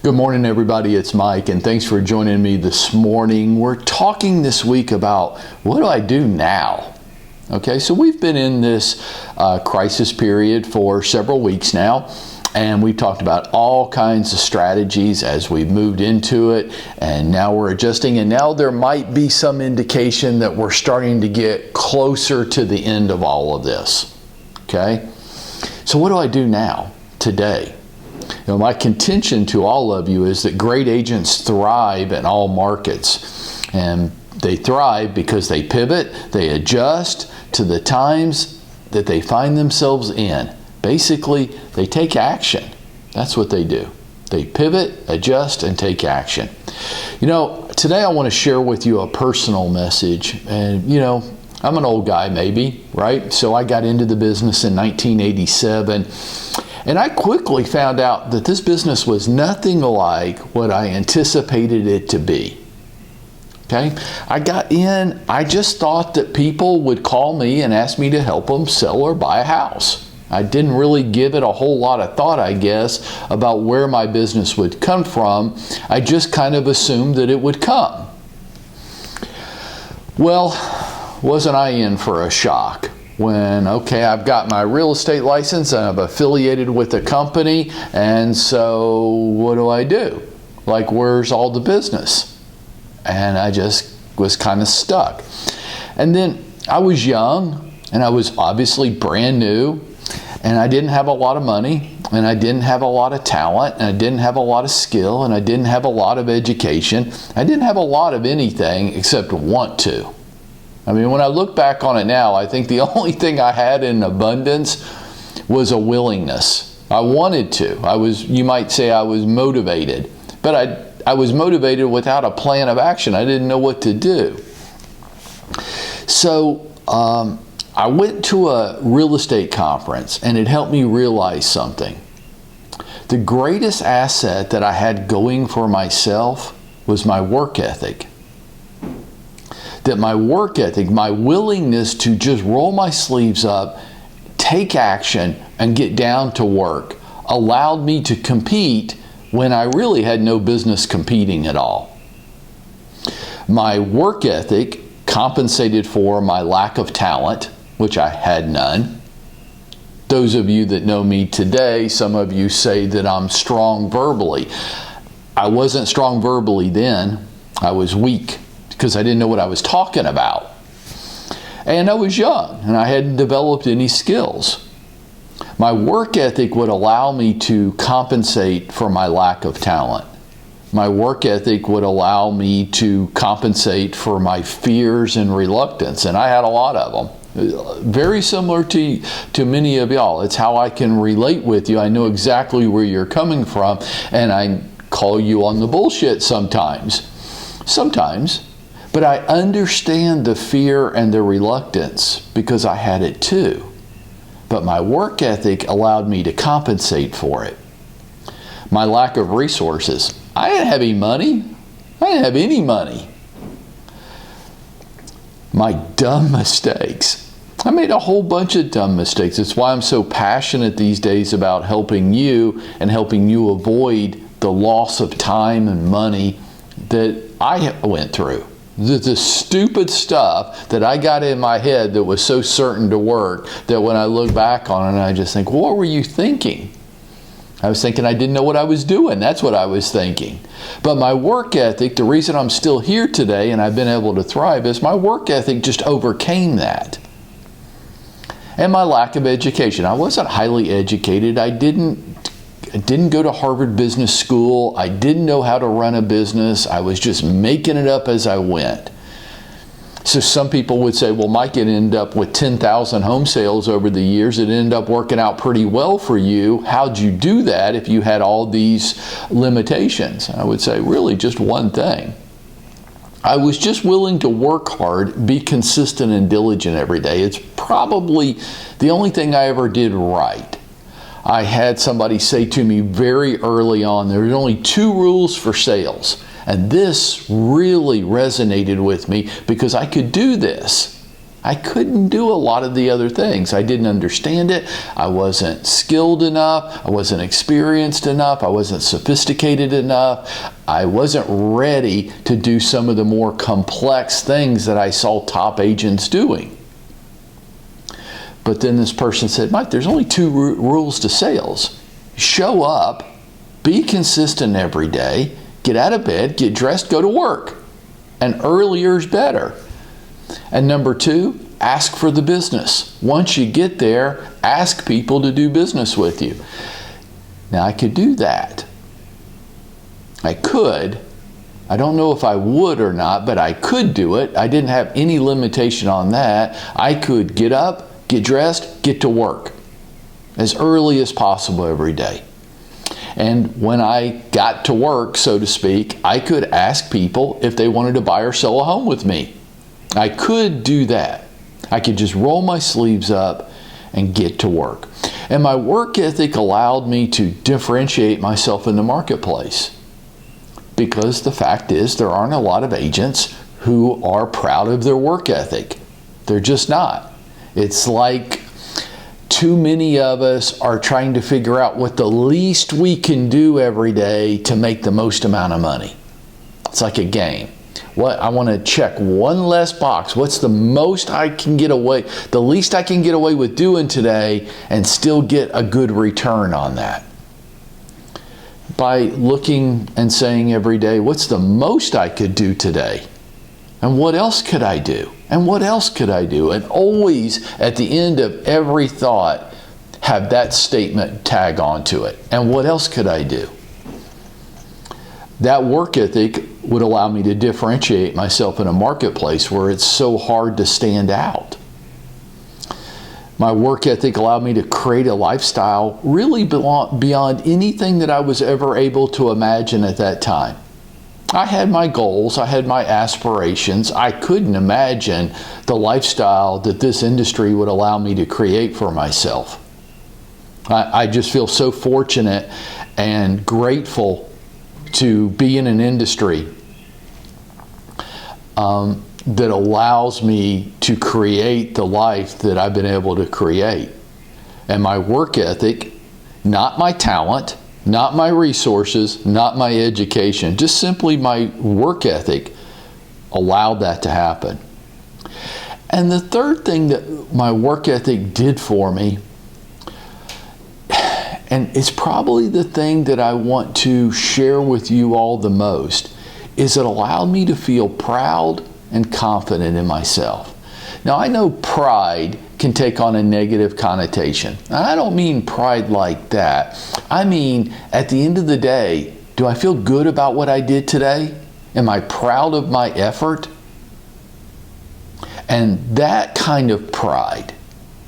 Good morning, everybody. It's Mike, and thanks for joining me this morning. We're talking this week about what do I do now? Okay, so we've been in this crisis period for several weeks now, and we've talked about all kinds of strategies as we've moved into it, and now we're adjusting, and now there might be some indication that we're starting to get closer to the end of all of this. Okay, so what do I do now, today? My contention to all of you is that great agents thrive in all markets, and they thrive because they pivot, they adjust to the times that they find themselves in. Basically, they take action. That's what they do. They pivot, adjust, and take action. Today I want to share with you a personal message, and I'm an old guy maybe, right? So I got into the business in 1987. And I quickly found out that this business was nothing like what I anticipated it to be. Okay? I got in, I just thought that people would call me and ask me to help them sell or buy a house. I didn't really give it a whole lot of thought, I guess, about where my business would come from. I just kind of assumed that it would come. Well, wasn't I in for a shock? When, I've got my real estate license and I'm affiliated with a company, and so what do? Like, where's all the business? And I just was kind of stuck. And then I was young, and I was obviously brand new, and I didn't have a lot of money, and I didn't have a lot of talent, and I didn't have a lot of skill, and I didn't have a lot of education. I didn't have a lot of anything except want to. When I look back on it now, I think the only thing I had in abundance was a willingness. I wanted to. You might say I was motivated, but I was motivated without a plan of action. I didn't know what to do. So I went to a real estate conference, and it helped me realize something. The greatest asset that I had going for myself was my work ethic. That my work ethic, my willingness to just roll my sleeves up, take action, and get down to work allowed me to compete when I really had no business competing at all. My work ethic compensated for my lack of talent, which I had none. Those of you that know me today, some of you say that I'm strong verbally. I wasn't strong verbally then. I was weak, because I didn't know what I was talking about. And I was young, and I hadn't developed any skills. My work ethic would allow me to compensate for my lack of talent. My work ethic would allow me to compensate for my fears and reluctance, and I had a lot of them. Very similar to many of y'all. It's how I can relate with you. I know exactly where you're coming from, and I call you on the bullshit sometimes. But I understand the fear and the reluctance because I had it too. But my work ethic allowed me to compensate for it. My lack of resources. I didn't have any money. I didn't have any money. My dumb mistakes. I made a whole bunch of dumb mistakes. It's why I'm so passionate these days about helping you and helping you avoid the loss of time and money that I went through. The stupid stuff that I got in my head that was so certain to work that when I look back on it, I just think, what were you thinking? I was thinking I didn't know what I was doing. That's what I was thinking. But my work ethic, the reason I'm still here today and I've been able to thrive is my work ethic just overcame that. And my lack of education. I wasn't highly educated. I didn't go to Harvard Business School. I didn't know how to run a business. I was just making it up as I went. So some people would say, well, Mike, it ended up with 10,000 home sales over the years. It ended up working out pretty well for you. How'd you do that if you had all these limitations? I would say, really, just one thing. I was just willing to work hard, be consistent and diligent every day. It's probably the only thing I ever did right. I had somebody say to me very early on, there are only 2 rules for sales. And this really resonated with me because I could do this. I couldn't do a lot of the other things. I didn't understand it. I wasn't skilled enough. I wasn't experienced enough. I wasn't sophisticated enough. I wasn't ready to do some of the more complex things that I saw top agents doing. But then this person said, Mike, there's only two rules to sales. Show up, be consistent every day, get out of bed, get dressed, go to work. And earlier is better. And number two, ask for the business. Once you get there, ask people to do business with you. Now, I could do that. I could. I don't know if I would or not, but I could do it. I didn't have any limitation on that. I could get up, get dressed, get to work as early as possible every day. And when I got to work, so to speak, I could ask people if they wanted to buy or sell a home with me. I could do that. I could just roll my sleeves up and get to work. And my work ethic allowed me to differentiate myself in the marketplace. Because the fact is, there aren't a lot of agents who are proud of their work ethic. They're just not. It's like too many of us are trying to figure out what the least we can do every day to make the most amount of money. It's like a game. I want to check one less box. What's the most I can get away, the least I can get away with doing today and still get a good return on that? By looking and saying every day, what's the most I could do today? And what else could I do? And what else could I do? And always at the end of every thought, have that statement tag onto it. And what else could I do? That work ethic would allow me to differentiate myself in a marketplace where it's so hard to stand out. My work ethic allowed me to create a lifestyle really beyond anything that I was ever able to imagine at that time. I had my goals, I had my aspirations. I couldn't imagine the lifestyle that this industry would allow me to create for myself. I just feel so fortunate and grateful to be in an industry that allows me to create the life that I've been able to create. And my work ethic, not my talent, not my resources, not my education, just simply my work ethic allowed that to happen. And the third thing that my work ethic did for me, and it's probably the thing that I want to share with you all the most, is it allowed me to feel proud and confident in myself. Now, I know pride can take on a negative connotation. And I don't mean pride like that. I mean, at the end of the day, do I feel good about what I did today? Am I proud of my effort? And that kind of pride,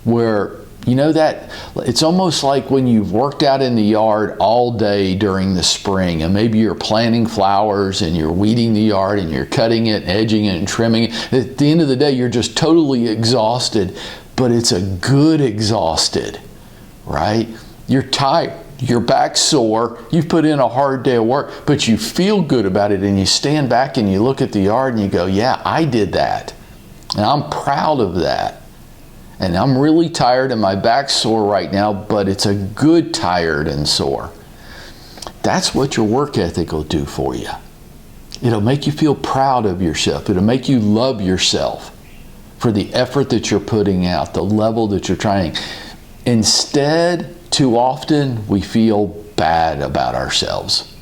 where you know that it's almost like when you've worked out in the yard all day during the spring and maybe you're planting flowers and you're weeding the yard and you're cutting it, and edging it and trimming it. At the end of the day, you're just totally exhausted, but it's a good exhausted, right? You're tired, your back's sore, you've put in a hard day of work, but you feel good about it and you stand back and you look at the yard and you go, yeah, I did that. And I'm proud of that. And I'm really tired and my back's sore right now, but it's a good tired and sore. That's what your work ethic will do for you. It'll make you feel proud of yourself. It'll make you love yourself for the effort that you're putting out, the level that you're trying. Instead, too often, we feel bad about ourselves.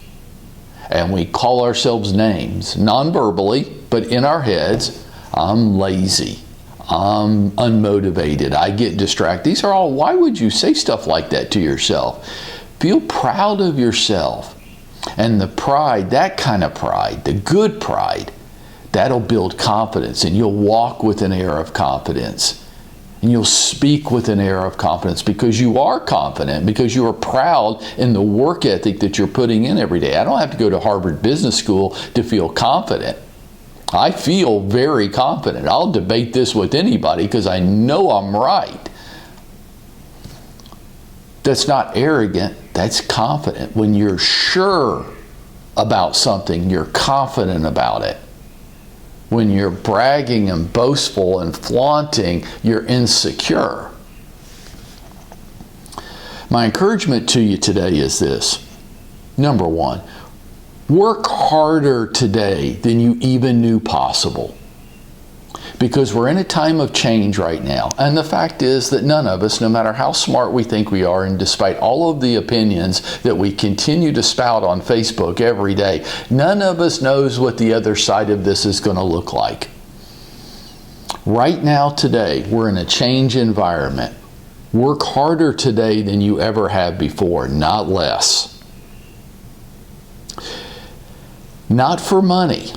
And we call ourselves names, non-verbally, but in our heads. I'm lazy. I'm unmotivated. I get distracted. These are all, why would you say stuff like that to yourself? Feel proud of yourself. And the pride, that kind of pride, the good pride, that'll build confidence, and you'll walk with an air of confidence. And you'll speak with an air of confidence because you are confident, because you are proud in the work ethic that you're putting in every day. I don't have to go to Harvard Business School to feel confident. I feel very confident. I'll debate this with anybody because I know I'm right. That's not arrogant, that's confident. When you're sure about something, you're confident about it. When you're bragging and boastful and flaunting, you're insecure. My encouragement to you today is this. Number one, work harder today than you even knew possible. Because we're in a time of change right now. And the fact is that none of us, no matter how smart we think we are, and despite all of the opinions that we continue to spout on Facebook every day, none of us knows what the other side of this is going to look like. Right now, today, we're in a change environment. Work harder today than you ever have before, not less. Not for money.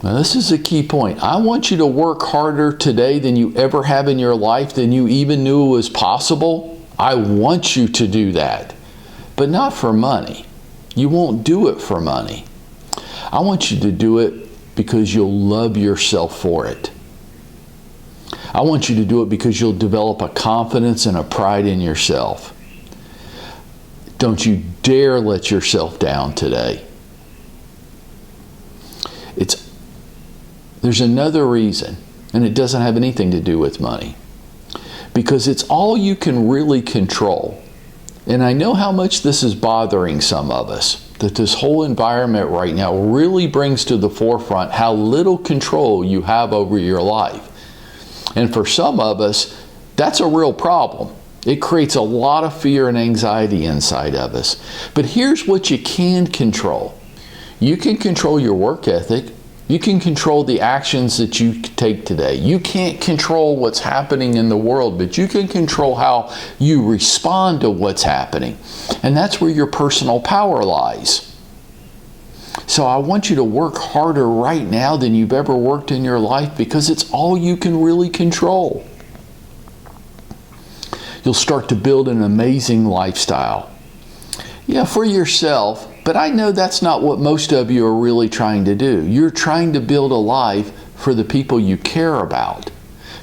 Now, this is a key point. I want you to work harder today than you ever have in your life, than you even knew was possible. I want you to do that, but not for money. You won't do it for money. I want you to do it because you'll love yourself for it. I want you to do it because you'll develop a confidence and a pride in yourself. Don't you dare let yourself down today. There's another reason, and it doesn't have anything to do with money. Because it's all you can really control. And I know how much this is bothering some of us, that this whole environment right now really brings to the forefront how little control you have over your life. And for some of us, that's a real problem. It creates a lot of fear and anxiety inside of us. But here's what you can control. You can control your work ethic. You can control the actions that you take today. You can't control what's happening in the world, but you can control how you respond to what's happening. And that's where your personal power lies. So I want you to work harder right now than you've ever worked in your life, because it's all you can really control. You'll start to build an amazing lifestyle. Yeah, for yourself. But I know that's not what most of you are really trying to do. You're trying to build a life for the people you care about.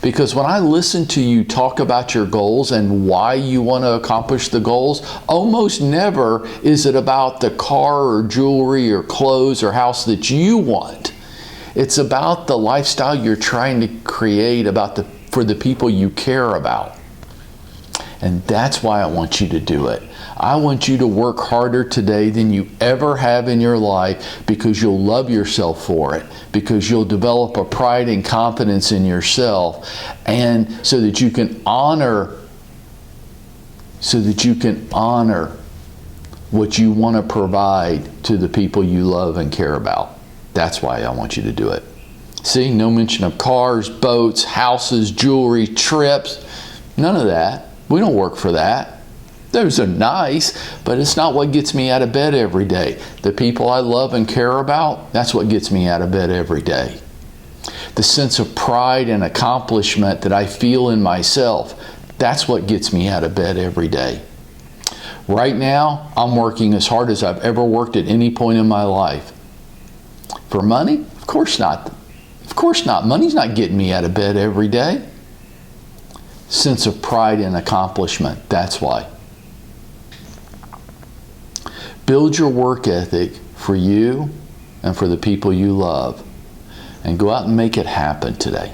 Because when I listen to you talk about your goals and why you want to accomplish the goals, almost never is it about the car or jewelry or clothes or house that you want. It's about the lifestyle you're trying to create for the people you care about. And that's why I want you to do it. I want you to work harder today than you ever have in your life, because you'll love yourself for it, because you'll develop a pride and confidence in yourself, and so that you can honor what you want to provide to the people you love and care about. That's why I want you to do it. See, no mention of cars, boats, houses, jewelry, trips, none of that. We don't work for that. Those are nice, but it's not what gets me out of bed every day. The people I love and care about, that's what gets me out of bed every day. The sense of pride and accomplishment that I feel in myself, that's what gets me out of bed every day. Right now, I'm working as hard as I've ever worked at any point in my life. For money? Of course not. Of course not. Money's not getting me out of bed every day. Sense of pride and accomplishment, that's why. Build your work ethic for you and for the people you love, and go out and make it happen today.